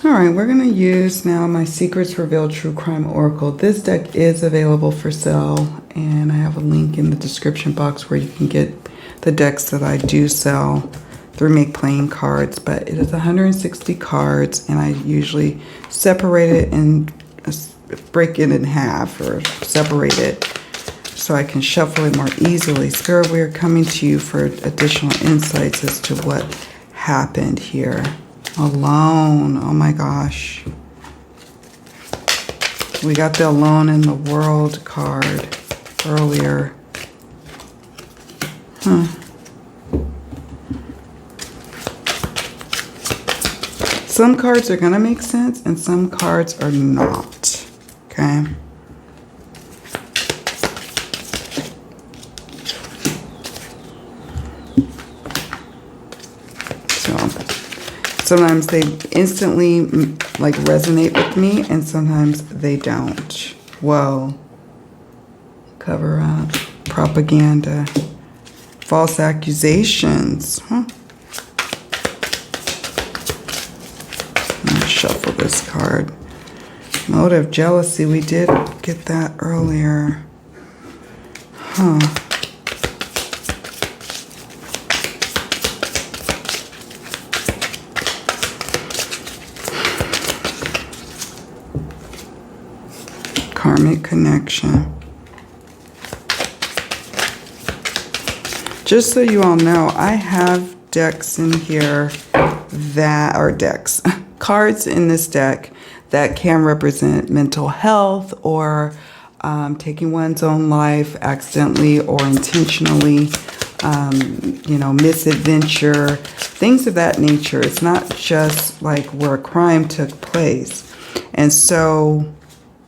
All right, we're going to use now my Secrets Revealed True Crime Oracle. This deck is available for sale, and I have a link in the description box where you can get the decks that I do sell through Make Playing Cards. But it is 160 cards, and I usually separate it and break it in half or separate it so I can shuffle it more easily. Spirit, we are coming to you for additional insights as to what happened here. Alone. Oh my gosh. We got the Alone in the World card earlier. Some cards are going to make sense and some cards are not. Okay. Sometimes they instantly like resonate with me and sometimes they don't. Whoa. Cover up. Propaganda. False accusations. I'm gonna shuffle this card. Motive, jealousy. We did get that earlier. Karmic connection. Just so you all know, I have decks in here that are cards in this deck that can represent mental health or taking one's own life accidentally or intentionally, misadventure, things of that nature. It's not just like where a crime took place. And so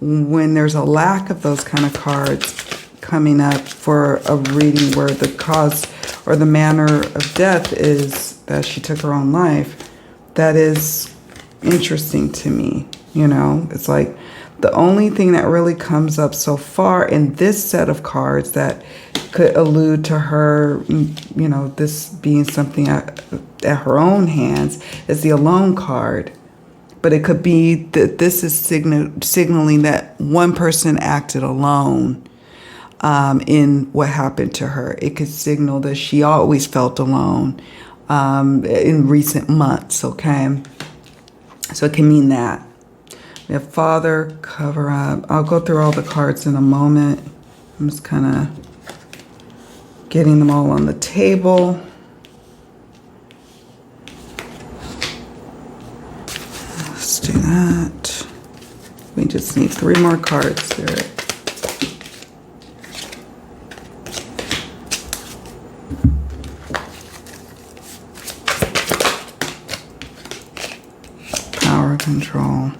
when there's a lack of those kind of cards coming up for a reading where the cause or the manner of death is that she took her own life, that is interesting to me. It's like the only thing that really comes up so far in this set of cards that could allude to her, this being something at her own hands is the Alone card. But it could be that this is signaling that one person acted alone in what happened to her. It could signal that she always felt alone in recent months, okay? So it can mean that. We have Father, cover up. I'll go through all the cards in a moment. I'm just kind of getting them all on the table. Let's do that. We just need 3 more cards, Spirit. Power control.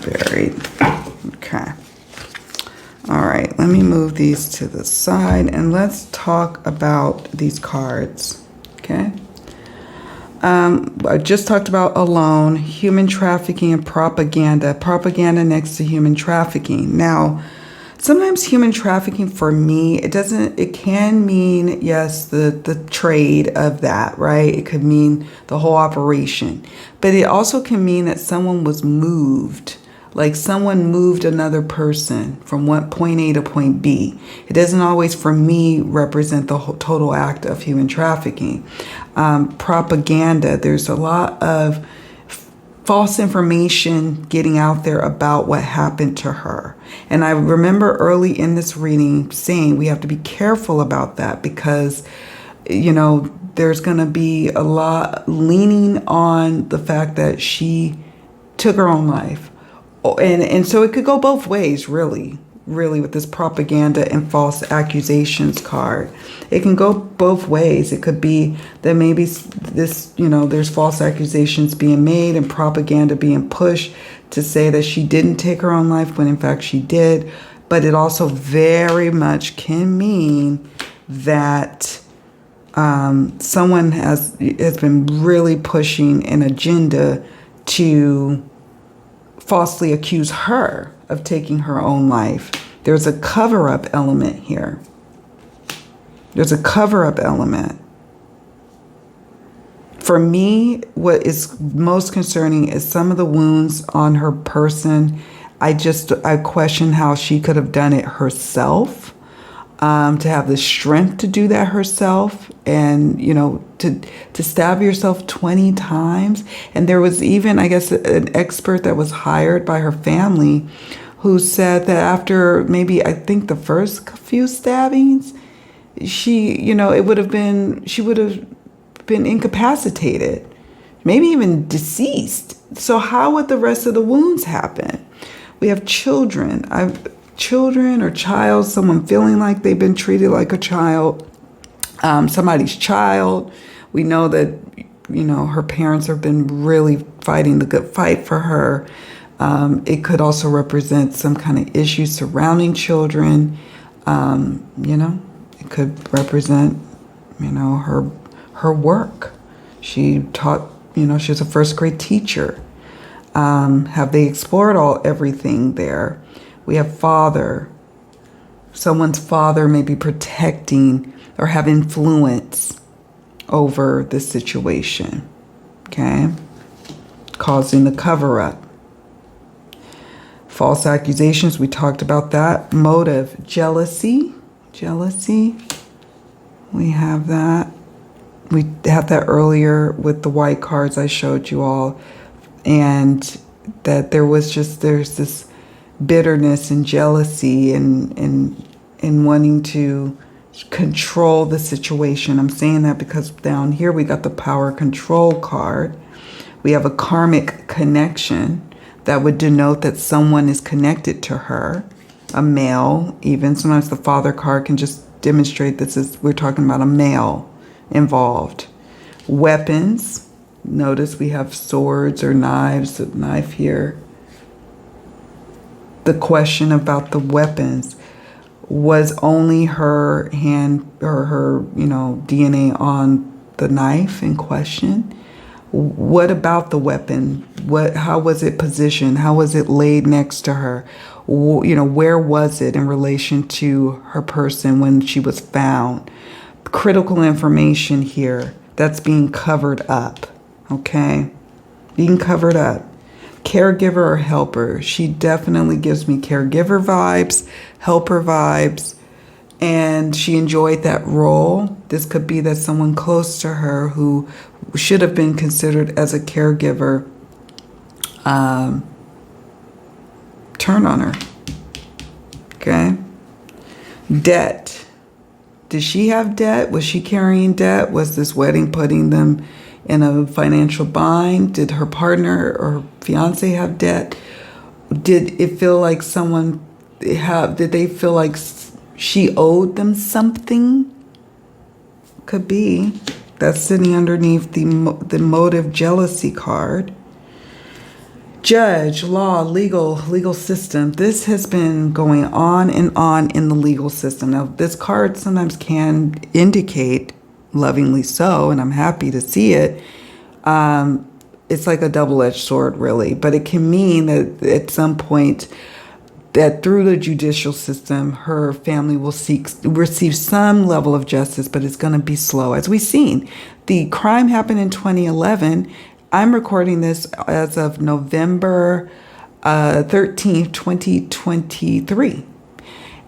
Buried. Okay. All right, let me move these to the side and let's talk about these cards. Okay. I just talked about Alone, human trafficking, and propaganda. Propaganda next to human trafficking. Now, sometimes human trafficking for me, it can mean, yes, the trade of that, right? It could mean the whole operation. But it also can mean that someone was moved. Like someone moved another person from point A to point B. It doesn't always, for me, represent the whole total act of human trafficking. Propaganda, there's a lot of false information getting out there about what happened to her. And I remember early in this reading saying we have to be careful about that because, there's going to be a lot leaning on the fact that she took her own life. And so it could go both ways, really, with this propaganda and false accusations card. It can go both ways. It could be that maybe this, there's false accusations being made and propaganda being pushed to say that she didn't take her own life when in fact she did. But it also very much can mean that someone has been really pushing an agenda to falsely accuse her of taking her own life. There's a cover-up element here. There's a cover-up element. For me, what is most concerning is some of the wounds on her person. I question how she could have done it herself, to have the strength to do that herself, and to stab yourself 20 times. And there was even, I guess, an expert that was hired by her family who said that after maybe, I think, the first few stabbings, she would have been incapacitated, maybe even deceased. So how would the rest of the wounds happen? We have children. Children or child, someone feeling like they've been treated like a child, somebody's child. We know that, her parents have been really fighting the good fight for her. It could also represent some kind of issue surrounding children. It could represent, her work. She taught, she was a first grade teacher. Have they explored everything there? We have father. Someone's father may be protecting or have influence over the situation, okay? Causing the cover-up. False accusations, we talked about that. Motive, jealousy. We have that. We had that earlier with the white cards I showed you all. And that there's this bitterness and jealousy and wanting to control the situation. I'm saying that because down here we got the power control card. We have a karmic connection that would denote that someone is connected to her, a male. Even sometimes the father card can just demonstrate we're talking about a male involved. Weapons. Notice we have swords or knives, a knife here. The question about the weapons, was only her hand or her, DNA on the knife in question? What about the weapon? How was it positioned? How was it laid next to her? Where was it in relation to her person when she was found? Critical information here that's being covered up, okay? Being covered up. Caregiver or helper. She definitely gives me caregiver vibes, helper vibes, and she enjoyed that role. This could be that someone close to her who should have been considered as a caregiver turn on her. Okay? Debt. Did she have debt? Was she carrying debt? Was this wedding putting them in a financial bind? Did her partner or fiance have debt? Did it feel like did they feel like she owed them something? Could be. That's sitting underneath the motive jealousy card. Judge, law, legal system. This has been going on and on in the legal system. Now, this card sometimes can indicate, lovingly so, and I'm happy to see it, it's like a double-edged sword, really. But it can mean that at some point that through the judicial system, her family will receive some level of justice, but it's going to be slow. As we've seen, the crime happened in 2011. I'm recording this as of November 13th, 2023.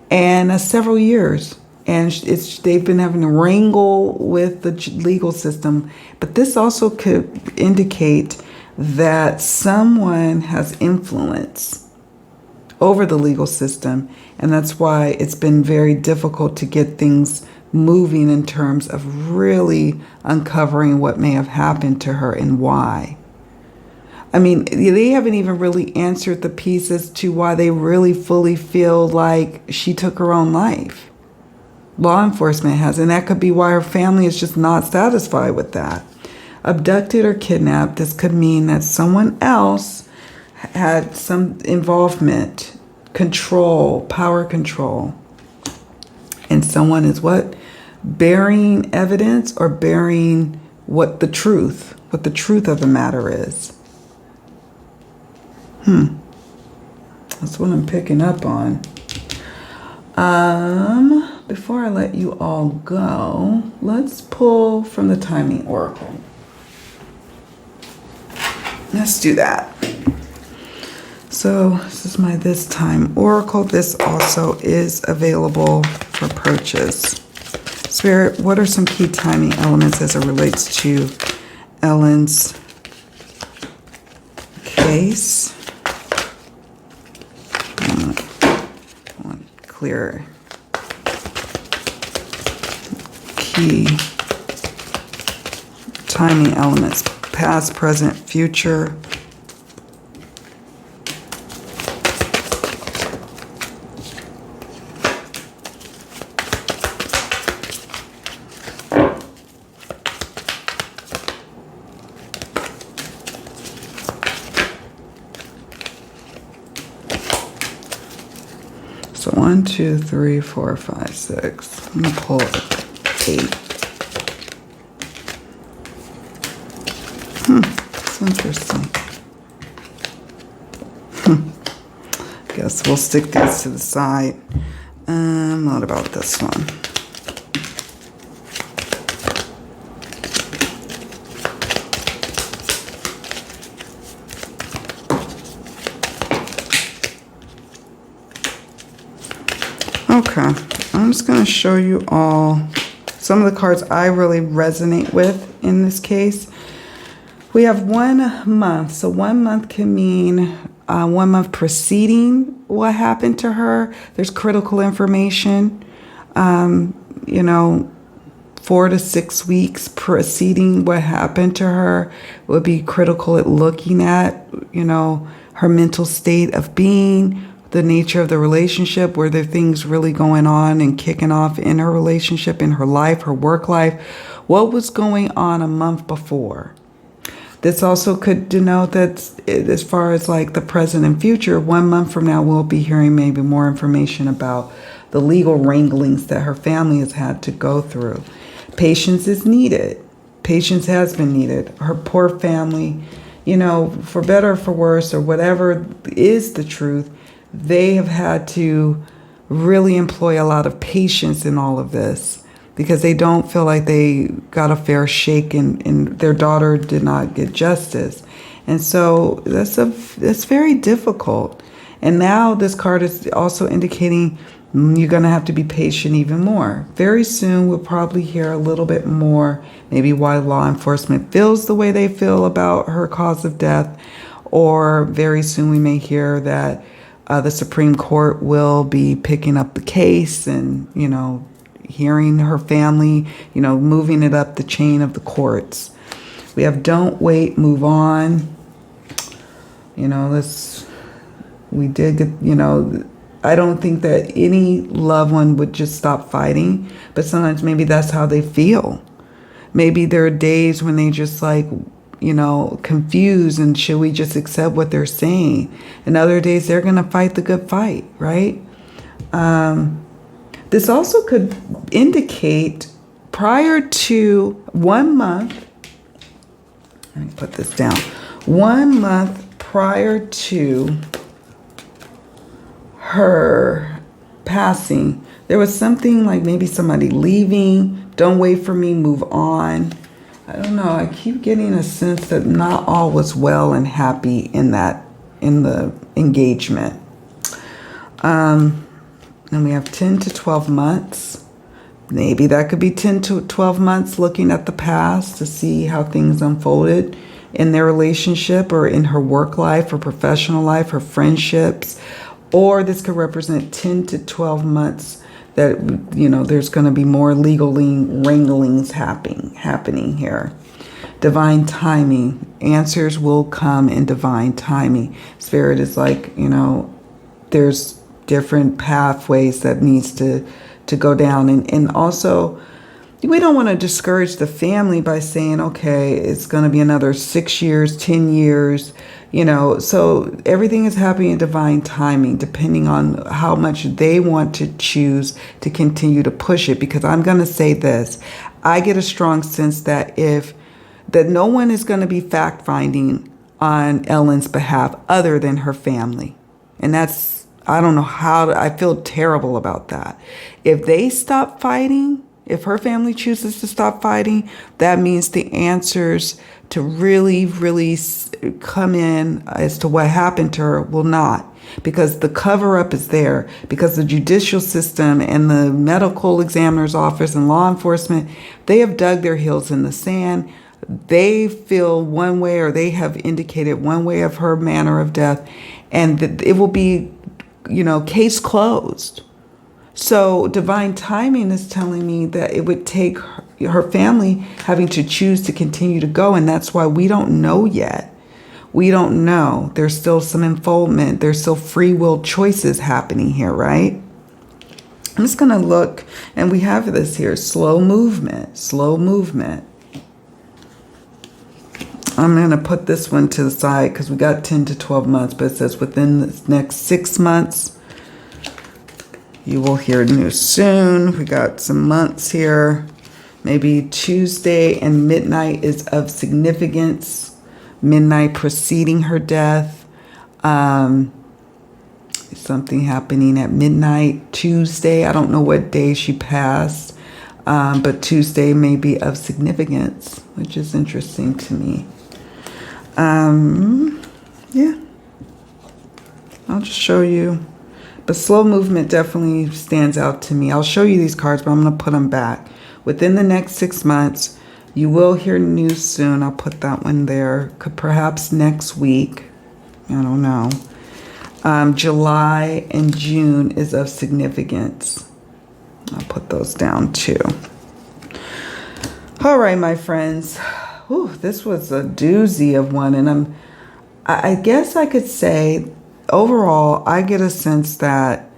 And several years. And they've been having to wrangle with the legal system. But this also could indicate that someone has influence over the legal system. And that's why it's been very difficult to get things moving in terms of really uncovering what may have happened to her and why. I mean, they haven't even really answered the pieces to why they really fully feel like she took her own life. Law enforcement has, and that could be why her family is just not satisfied with that. Abducted or kidnapped, this could mean that someone else had some involvement, control, power control. And someone is what? Bearing evidence or bearing what the truth of the matter is. That's what I'm picking up on. Before I let you all go, let's pull from the timing oracle. Let's do that. So this is my This Time Oracle. This also is available for purchase. Spirit, what are some key timing elements as it relates to Ellen's case? I want clear key timing elements, past, present, future. So 1, 2, 3, 4, 5, 6. I'm gonna pull 8. It's interesting. Guess we'll stick these to the side. What about this one? Okay, I'm just going to show you all some of the cards I really resonate with in this case. We have 1 month. So 1 month can mean 1 month preceding what happened to her. There's critical information, 4 to 6 weeks preceding what happened to her would be critical at looking at, her mental state of being, the nature of the relationship, were there things really going on and kicking off in her relationship, in her life, her work life? What was going on a month before? This also could denote that as far as like the present and future, 1 month from now, we'll be hearing maybe more information about the legal wranglings that her family has had to go through. Patience is needed. Patience has been needed. Her poor family, for better or for worse, or whatever is the truth, they have had to really employ a lot of patience in all of this because they don't feel like they got a fair shake and their daughter did not get justice. And so that's very difficult. And now this card is also indicating you're going to have to be patient even more. Very soon we'll probably hear a little bit more, maybe why law enforcement feels the way they feel about her cause of death, or very soon we may hear that the Supreme Court will be picking up the case and, hearing her family, moving it up the chain of the courts. We have don't wait, move on. We did get, I don't think that any loved one would just stop fighting, but sometimes maybe that's how they feel. Maybe there are days when they just confused and should we just accept what they're saying? And other days they're going to fight the good fight, right? This also could indicate prior to 1 month, let me put this down, 1 month prior to her passing, there was something like maybe somebody leaving, don't wait for me, move on. I don't know. I keep getting a sense that not all was well and happy in the engagement. And we have 10 to 12 months. Maybe that could be 10 to 12 months looking at the past to see how things unfolded in their relationship or in her work life or professional life, her friendships. Or this could represent 10 to 12 months that, there's going to be more legal wranglings happening here. Divine timing. Answers will come in divine timing. Spirit is like, there's different pathways that needs to go down. And also, we don't want to discourage the family by saying, okay, it's going to be another 6 years, 10 years, so everything is happening in divine timing, depending on how much they want to choose to continue to push it. Because I'm going to say this, I get a strong sense that that no one is going to be fact finding on Ellen's behalf other than her family. And I don't know I feel terrible about that. If they stop fighting, If her family chooses to stop fighting, that means the answers to really, really come in as to what happened to her will not. Because the cover-up is there. Because the judicial system and the medical examiner's office and law enforcement, they have dug their heels in the sand. They feel one way, or they have indicated one way of her manner of death. And it will be, case closed. So divine timing is telling me that it would take her family having to choose to continue to go. And that's why we don't know yet. We don't know. There's still some unfoldment. There's still free will choices happening here, right? I'm just going to look, and we have this here, slow movement, slow movement. I'm going to put this one to the side because we got 10 to 12 months, but it says within the next 6 months, you will hear news soon. We got some months here. Maybe Tuesday and midnight is of significance. Midnight preceding her death. Something happening at midnight Tuesday. I don't know what day she passed, but Tuesday may be of significance, which is interesting to me. Yeah, I'll just show you. But slow movement definitely stands out to me. I'll show you these cards, but I'm going to put them back. Within the next 6 months, you will hear news soon. I'll put that one there. Perhaps next week. I don't know. July and June is of significance. I'll put those down too. All right, my friends. Whew, this was a doozy of one. And I guess I could say, overall, I get a sense that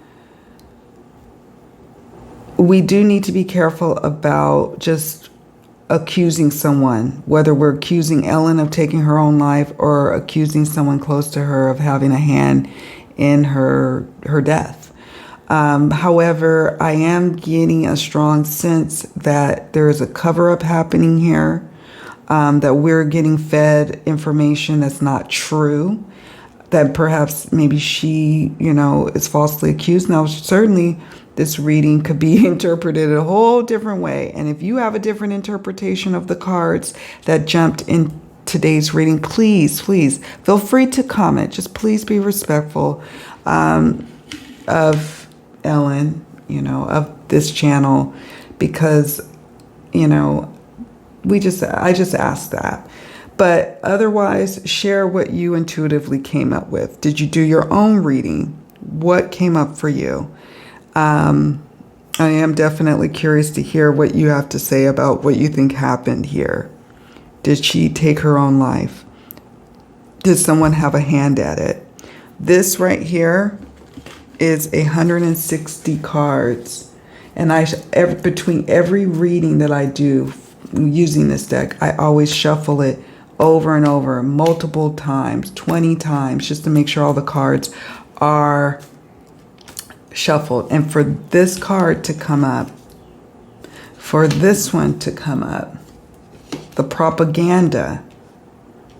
we do need to be careful about just accusing someone, whether we're accusing Ellen of taking her own life or accusing someone close to her of having a hand in her death. However, I am getting a strong sense that there is a cover-up happening here, that we're getting fed information that's not true, that perhaps maybe she, is falsely accused. Now, certainly this reading could be interpreted a whole different way. And if you have a different interpretation of the cards that jumped in today's reading, please feel free to comment. Just please be respectful of Ellen, of this channel, because, I just ask that. But otherwise, share what you intuitively came up with. Did you do your own reading? What came up for you? I am definitely curious to hear what you have to say about what you think happened here. Did she take her own life? Did someone have a hand at it? This right here is 160 cards. And between every reading that I do using this deck, I always shuffle it over and over, multiple times, 20 times, just to make sure all the cards are shuffled. And for this card to come up, for this one to come up, the propaganda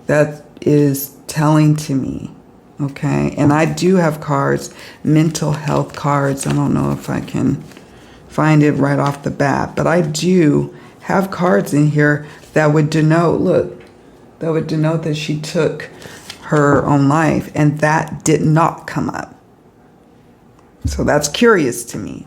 that is telling to me, okay? And I do have cards, mental health cards. I don't know if I can find it right off the bat, but I do have cards in here that would denote, that she took her own life, and that did not come up. So that's curious to me.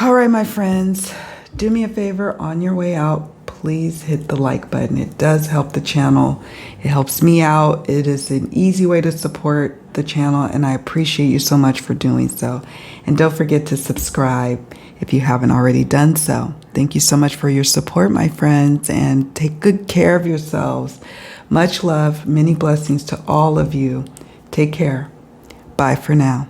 All right, my friends, do me a favor on your way out. Please hit the like button. It does help the channel. It helps me out. It is an easy way to support the channel, and I appreciate you so much for doing so. And don't forget to subscribe if you haven't already done so. Thank you so much for your support, my friends, and take good care of yourselves. Much love, many blessings to all of you. Take care. Bye for now.